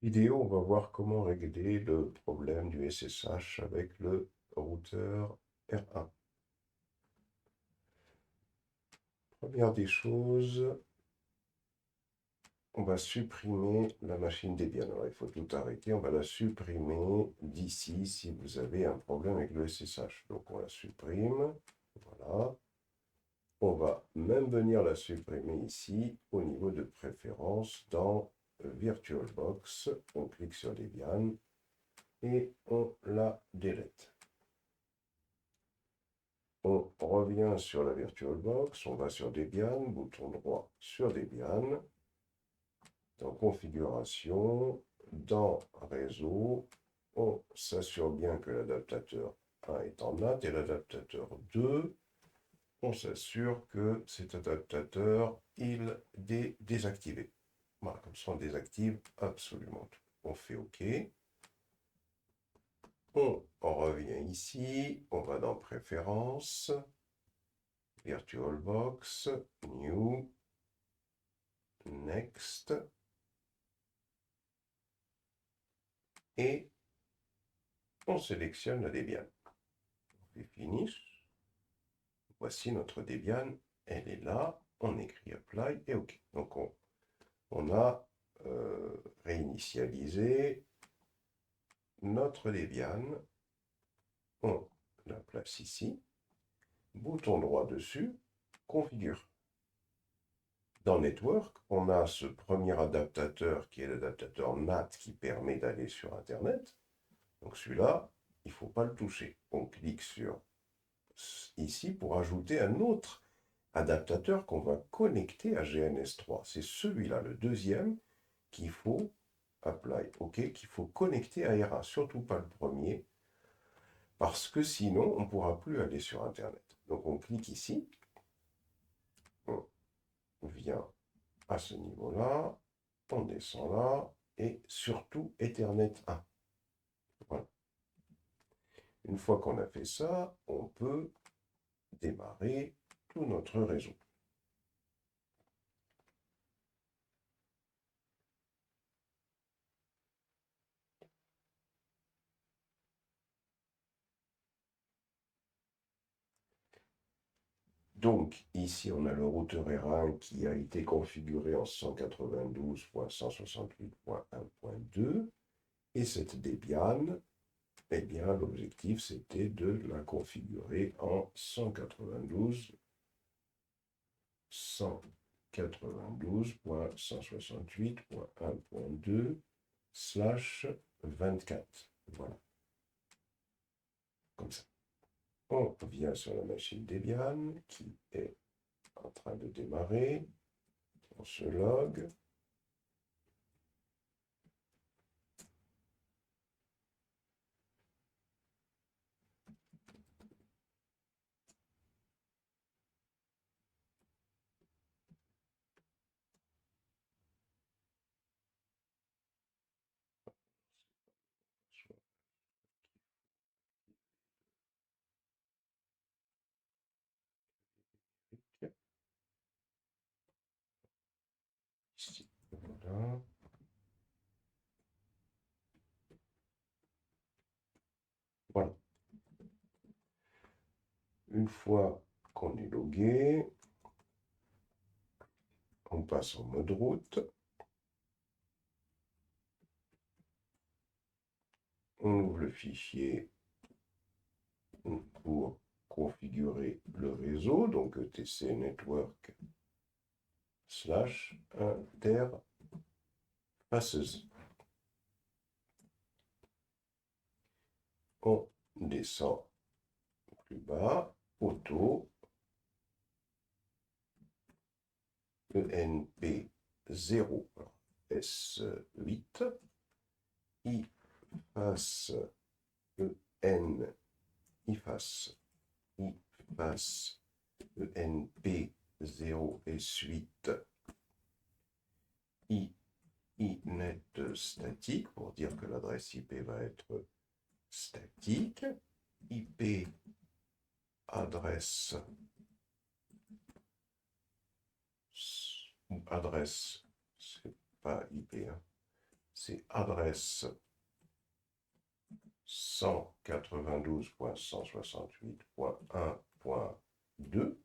Vidéo, on va voir comment régler le problème du SSH avec le routeur R1. Première des choses, on va supprimer la machine Debian. Alors, il faut tout arrêter, on va la supprimer d'ici si vous avez un problème avec le SSH. Donc, on la supprime, voilà. On va même venir la supprimer ici au niveau de préférence dans VirtualBox. On clique sur Debian et on la délète. On revient sur la VirtualBox, on va sur Debian, bouton droit sur Debian, dans Configuration, dans Réseau, on s'assure bien que l'adaptateur 1 est en NAT et l'adaptateur 2, on s'assure que cet adaptateur, il est désactivé. Voilà, comme ça on désactive absolument tout. On fait OK. On revient ici, on va dans Préférences, VirtualBox, New, Next, et on sélectionne la Debian. On fait Finish. Voici notre Debian, elle est là. On écrit Apply et OK. Donc on a réinitialisé notre Debian. On la place ici. Bouton droit dessus, Configure. Dans Network, on a ce premier adaptateur qui est l'adaptateur NAT qui permet d'aller sur Internet. Donc celui-là, il ne faut pas le toucher. On clique sur ici pour ajouter un autre adaptateur qu'on va connecter à GNS3. C'est celui-là, le deuxième, qu'il faut apply, OK, qu'il faut connecter à R1, surtout pas le premier, parce que sinon on ne pourra plus aller sur Internet. Donc on clique ici, on vient à ce niveau-là, on descend là, et surtout Ethernet 1. Voilà. Une fois qu'on a fait ça, on peut démarrer tout notre réseau. Donc, ici, on a le routeur R1 qui a été configuré en 192.168.1.2. Et cette Debian, eh bien, l'objectif, c'était de la configurer en 192.168.1.2/24. Voilà, comme ça. On vient sur la machine Debian qui est en train de démarrer. On se log. Ici. Voilà. Voilà. Une fois qu'on est logué, on passe en mode route. On ouvre le fichier pour configurer le réseau, donc etc network /interfaces. On descend plus bas, auto, ENP0 S8, IFAS EN, IFAS, IFAS ENP0 S8, inet statique, pour dire que l'adresse IP va être statique, IP adresse ou adresse, c'est pas IP, hein, c'est adresse 192.168.1.2.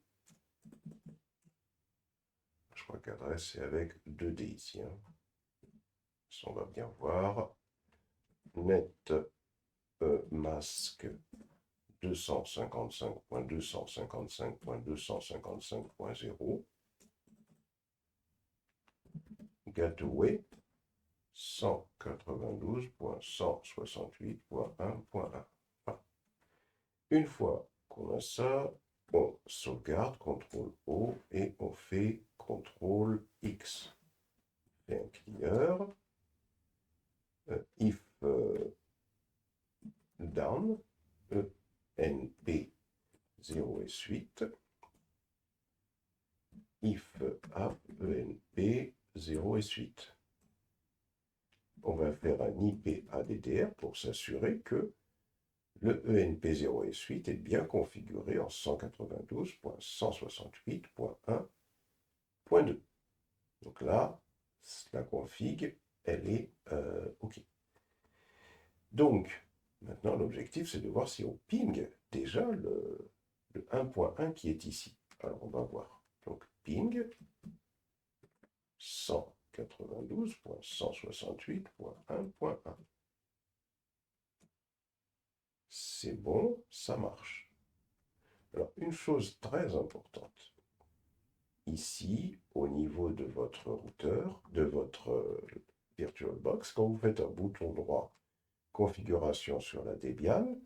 Je crois qu'adresse c'est avec 2D ici. Hein. Ça, on va bien voir. Net masque 255.255.255.0. Gateway 192.168.1.1. Une fois qu'on a ça, on sauvegarde, CTRL-O, et on fait CTRL-X. Et un clear, if down, ENP 0S8, if up, ENP 0S8. On va faire un IP ADDR pour s'assurer que le ENP0S8 est bien configuré en 192.168.1.2. Donc là, la config, elle est OK. Donc, maintenant, l'objectif, c'est de voir si on ping déjà le 1.1 qui est ici. Alors, on va voir. Donc, ping 192.168.1.1. C'est bon, ça marche. Alors, une chose très importante. Ici, au niveau de votre routeur, de votre VirtualBox, quand vous faites un bouton droit configuration sur la Debian,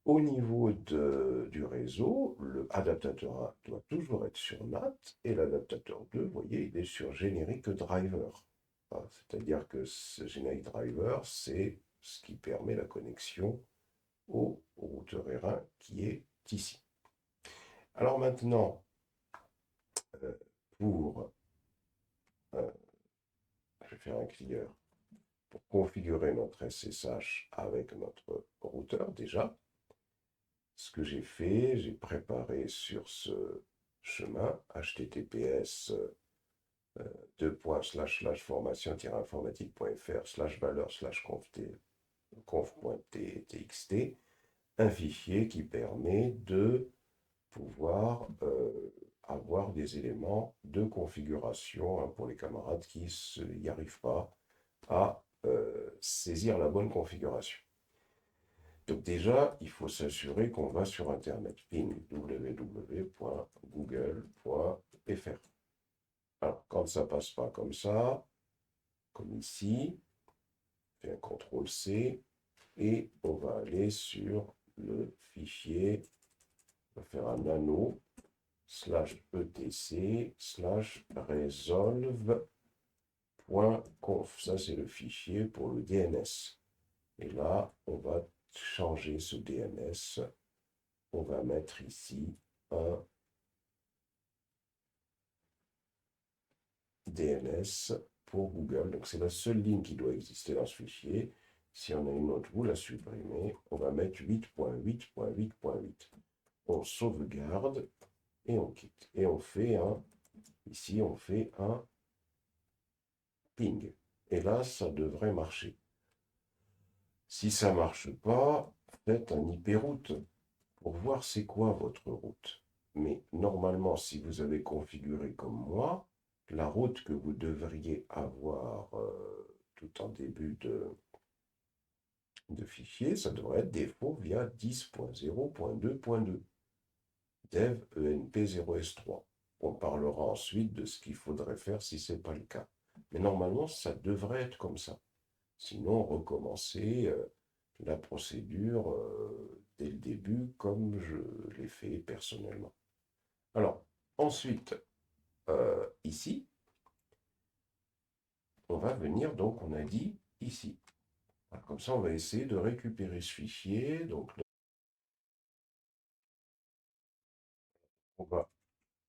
au niveau du réseau, le adaptateur 1 doit toujours être sur NAT et l'adaptateur 2, vous voyez, il est sur Generic Driver. C'est-à-dire que ce Generic Driver, c'est ce qui permet la connexion au routeur R1 qui est ici. Alors maintenant, pour, je vais faire un clear, pour configurer notre SSH avec notre routeur déjà, ce que j'ai fait, j'ai préparé sur ce chemin https formation-informatique.fr/valeur/conf.txt un fichier qui permet de pouvoir avoir des éléments de configuration hein, pour les camarades qui n'y arrivent pas à saisir la bonne configuration. Donc déjà, il faut s'assurer qu'on va sur Internet. Ping www.google.fr. Alors, quand ça ne passe pas comme ça, comme ici, on fait un CTRL-C et on va aller sur le fichier, on va faire un nano /etc/resolve.conf. Ça, c'est le fichier pour le DNS. Et là, on va changer ce DNS. On va mettre ici un DNS pour Google. Donc, c'est la seule ligne qui doit exister dans ce fichier. Si on a une autre, vous la supprimez. On va mettre 8.8.8.8. On sauvegarde et on quitte. Et on fait un, ici, on fait un ping. Et là, ça devrait marcher. Si ça ne marche pas, faites un IP route pour voir c'est quoi votre route. Mais normalement, si vous avez configuré comme moi, la route que vous devriez avoir tout en début de fichier, ça devrait être défaut via 10.0.2.2 dev enp0s3. On parlera ensuite de ce qu'il faudrait faire si ce n'est pas le cas. Mais normalement, ça devrait être comme ça. Sinon, recommencer la procédure dès le début, comme je l'ai fait personnellement. Alors, ensuite, ici, on va venir, donc on a dit ici. Alors, comme ça, on va essayer de récupérer ce fichier. Donc, on va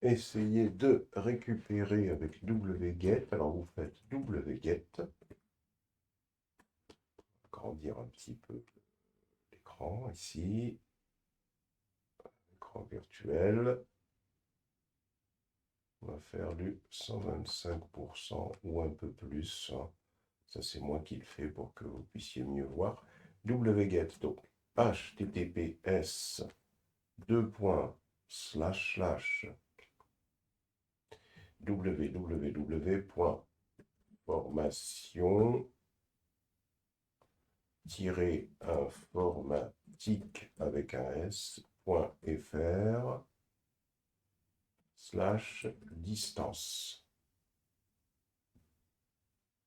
essayer de récupérer avec wget. Alors, vous faites wget. Grandir un petit peu l'écran ici. Écran virtuel. On va faire du 125% ou un peu plus. Hein. Ça, c'est moi qui le fais pour que vous puissiez mieux voir. wget, donc https www.formation-informatique avec un s.fr/distance.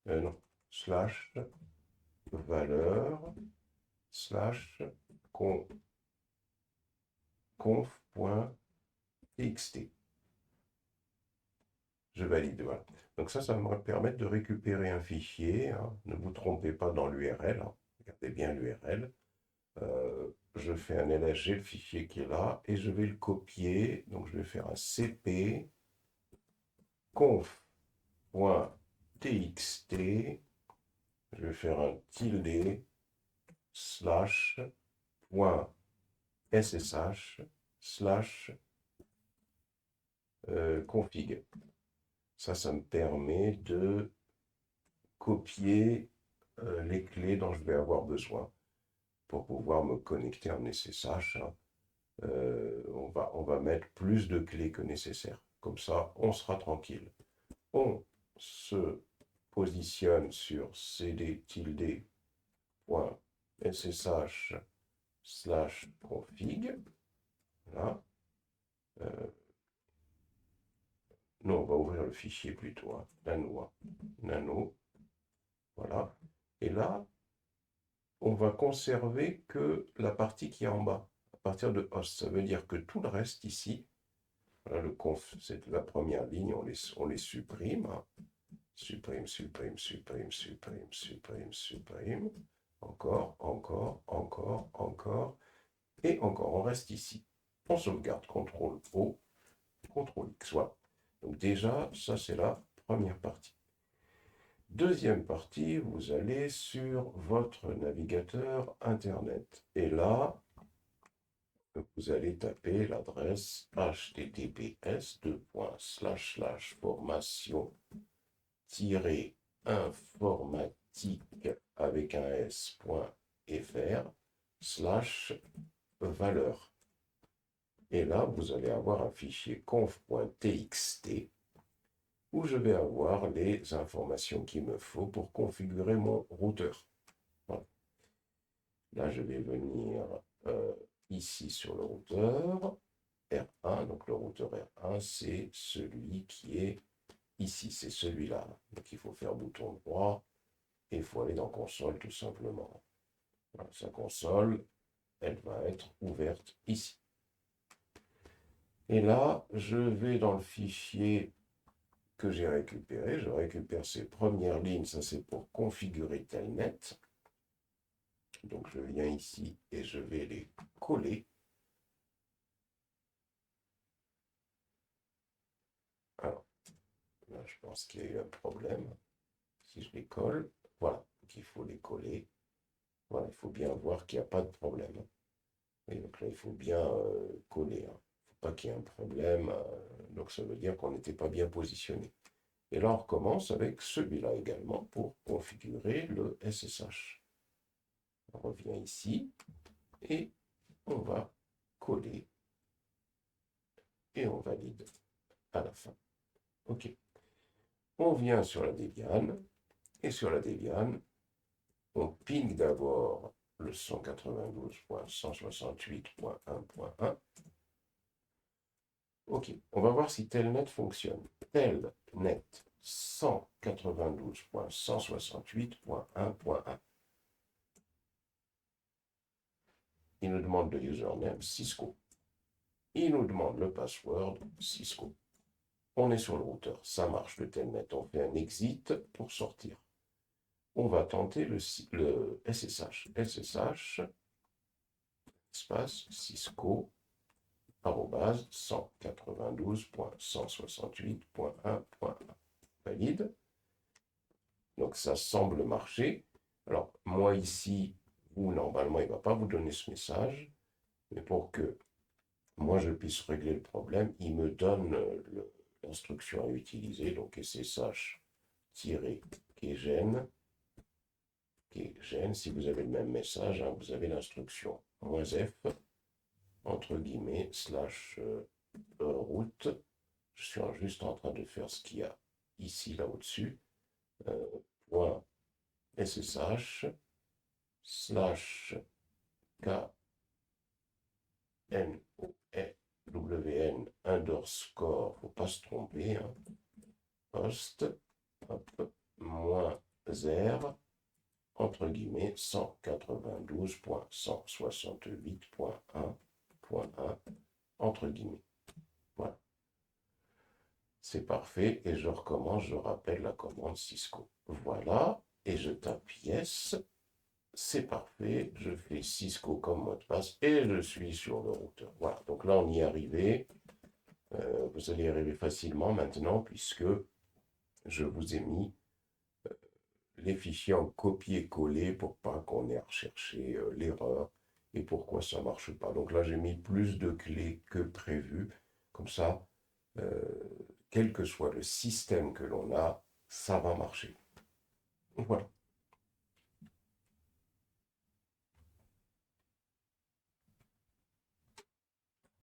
Non, slash valeur slash conf.txt. Je valide, voilà. Donc ça va me permettre de récupérer un fichier. Hein. Ne vous trompez pas dans l'URL. Hein. Regardez bien l'URL. Je fais un LHG, le fichier qui est là, et je vais le copier. Donc je vais faire un cp conf.txt. Je vais faire un tilde slash point ssh slash config. Ça me permet de copier les clés dont je vais avoir besoin pour pouvoir me connecter en SSH. Hein. On va mettre plus de clés que nécessaire. Comme ça, on sera tranquille. On se positionne sur cd-ssh slash config. Voilà. Non, on va ouvrir le fichier plutôt. Hein. Nano. Voilà. Et là, on va conserver que la partie qui est en bas, à partir de host. Ça veut dire que tout le reste ici, voilà, le conf, c'est la première ligne, on les supprime. Hein. Supprime. Encore. Et encore, on reste ici. On sauvegarde, CTRL-O, CTRL-X. Voilà. Donc déjà, ça c'est la première partie. Deuxième partie, vous allez sur votre navigateur Internet. Et là, vous allez taper l'adresse https://formation-informatique avec un s.fr/valeur. Et là, vous allez avoir un fichier conf.txt où je vais avoir les informations qu'il me faut pour configurer mon routeur. Voilà. Là, je vais venir ici sur le routeur R1. Donc le routeur R1, c'est celui qui est ici, c'est celui-là. Donc il faut faire bouton droit et il faut aller dans console tout simplement. Voilà, sa console, elle va être ouverte ici. Et là, je vais dans le fichier que j'ai récupéré. Je récupère ces premières lignes, ça c'est pour configurer Telnet. Donc je viens ici et je vais les coller. Alors, là je pense qu'il y a eu un problème. Si je les colle, voilà, donc il faut les coller. Voilà, il faut bien voir qu'il n'y a pas de problème. Et donc là, il faut bien coller. Hein. Il ne faut pas qu'il y ait un problème. Donc ça veut dire qu'on n'était pas bien positionné. Et là, on recommence avec celui-là également pour configurer le SSH. On revient ici et on va coller et on valide à la fin. OK. On vient sur la Debian et sur la Debian, on ping d'abord le 192.168.1.1. OK, on va voir si Telnet fonctionne. Telnet 192.168.1.1. Il nous demande le username Cisco. Il nous demande le password Cisco. On est sur le routeur, ça marche le Telnet. On fait un exit pour sortir. On va tenter le SSH. SSH, espace Cisco, arrobase 192.168.1.1. Valide. Donc ça semble marcher. Alors moi ici, vous normalement il ne va pas vous donner ce message, mais pour que moi je puisse régler le problème, il me donne l'instruction à utiliser, donc SSH-keygen gn. Si vous avez le même message, hein, vous avez l'instruction -f, entre guillemets, slash route. Je suis juste en train de faire ce qu'il y a ici, là au-dessus. Point SSH, slash KNOWN underscore, faut pas se tromper, hein, post, hop, -0, entre guillemets, 192.168.1.1, entre guillemets. Voilà. C'est parfait. Et je recommence, je rappelle la commande Cisco. Voilà. Et je tape yes. C'est parfait. Je fais Cisco comme mot de passe et je suis sur le routeur. Voilà. Donc là, on y est arrivé. Vous allez y arriver facilement maintenant puisque je vous ai mis les fichiers en copier-coller pour pas qu'on ait à rechercher l'erreur et pourquoi ça marche pas. Donc là, j'ai mis plus de clés que prévu. Comme ça, quel que soit le système que l'on a, ça va marcher. Voilà.